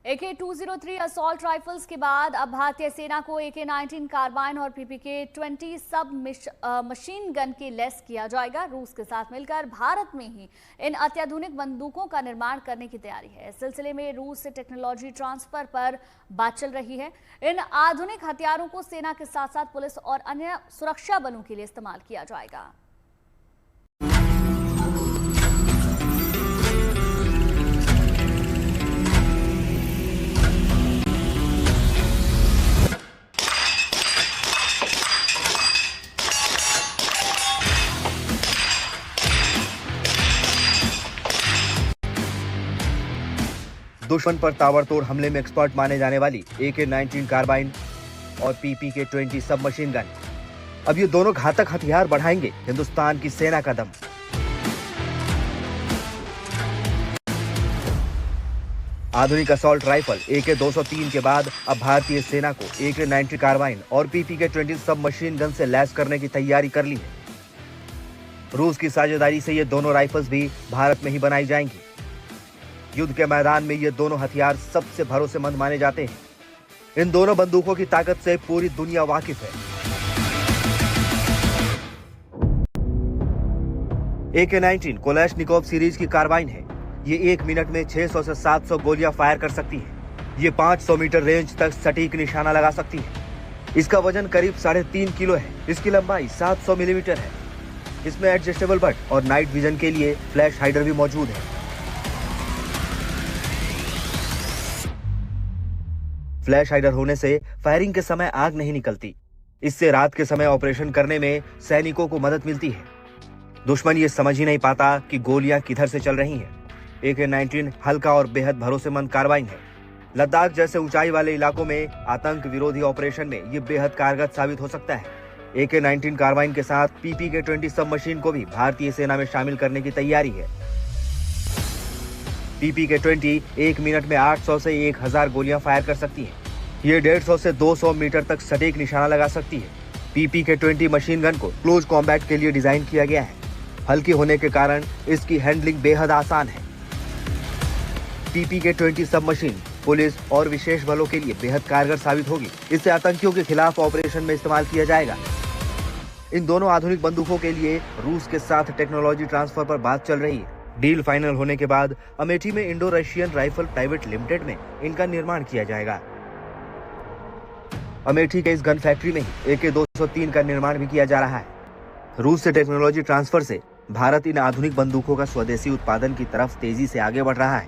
AK-203 assault rifles के बाद अब भारतीय सेना को AK-19 कार्बाइन और PPK-20 सब मशीन गन के लेस किया जाएगा। रूस के साथ मिलकर भारत में ही इन अत्याधुनिक बंदूकों का निर्माण करने की तैयारी है। इस सिलसिले में रूस से टेक्नोलॉजी ट्रांसफर पर बात चल रही है। इन आधुनिक हथियारों को सेना के साथ साथ पुलिस और अन्य सुरक्षा बलों के लिए इस्तेमाल किया जाएगा। दुश्मन पर ताबड़तोड़ हमले में एक्सपर्ट माने जाने वाली AK-19 कार्बाइन और PPK-20 सब मशीन गन, अब ये दोनों घातक हथियार बढ़ाएंगे हिंदुस्तान की सेना का दम। आधुनिक असॉल्ट राइफल AK-203 के बाद अब भारतीय सेना को AK-19 कार्बाइन और PPK-20 सब मशीन गन से लैस करने की तैयारी कर ली है। रूस की साझेदारी से ये दोनों राइफल्स भी भारत में ही बनाई जाएंगी। युद्ध के मैदान में ये दोनों हथियार सबसे भरोसेमंद माने जाते हैं। इन दोनों बंदूकों की ताकत से पूरी दुनिया वाकिफ है। AK-19 कोलैश्निकोव सीरीज की कार्बाइन है। ये 1 मिनट में 600 से 700 गोलियां फायर कर सकती है। ये 500 मीटर रेंज तक सटीक निशाना लगा सकती है। इसका वजन करीब 3.5 किलो है। इसकी लंबाई 700 मिलीमीटर है। इसमें एडजस्टेबल बट और नाइट विजन के लिए फ्लैश हाइडर भी मौजूद है। फ्लैश हाइडर होने से फायरिंग के समय आग नहीं निकलती। इससे रात के समय ऑपरेशन करने में सैनिकों को मदद मिलती है। दुश्मन ये समझ ही नहीं पाता कि गोलियां किधर से चल रही हैं। AK-19 हल्का और बेहद भरोसेमंद कार्बाइन है। लद्दाख जैसे ऊंचाई वाले इलाकों में आतंक विरोधी ऑपरेशन में ये बेहद कारगर साबित हो सकता है। AK-19 कार्बाइन के साथ PPK-20 सब मशीन को भी भारतीय सेना में शामिल करने की तैयारी है। PPK-20 1 मिनट में 800 से 1000 गोलियां फायर कर सकती है। ये 150 से 200 मीटर तक सटीक निशाना लगा सकती है। PPK-20 मशीन गन को क्लोज कॉम्बैट के लिए डिजाइन किया गया है। हल्की होने के कारण इसकी हैंडलिंग बेहद आसान है। PPK-20 सब मशीन पुलिस और विशेष बलों के लिए बेहद कारगर साबित होगी। इसे आतंकियों के खिलाफ ऑपरेशन में इस्तेमाल किया जाएगा। इन दोनों आधुनिक बंदूकों के लिए रूस के साथ टेक्नोलॉजी ट्रांसफर पर बात चल रही है। डील फाइनल होने के बाद अमेठी में Indo Russian rifle private limited में इनका निर्माण किया जाएगा। अमेठी के इस गन फैक्ट्री में ही AK-203 का निर्माण भी किया जा रहा है। रूस से टेक्नोलॉजी ट्रांसफर से भारत इन आधुनिक बंदूकों का स्वदेशी उत्पादन की तरफ तेजी से आगे बढ़ रहा है।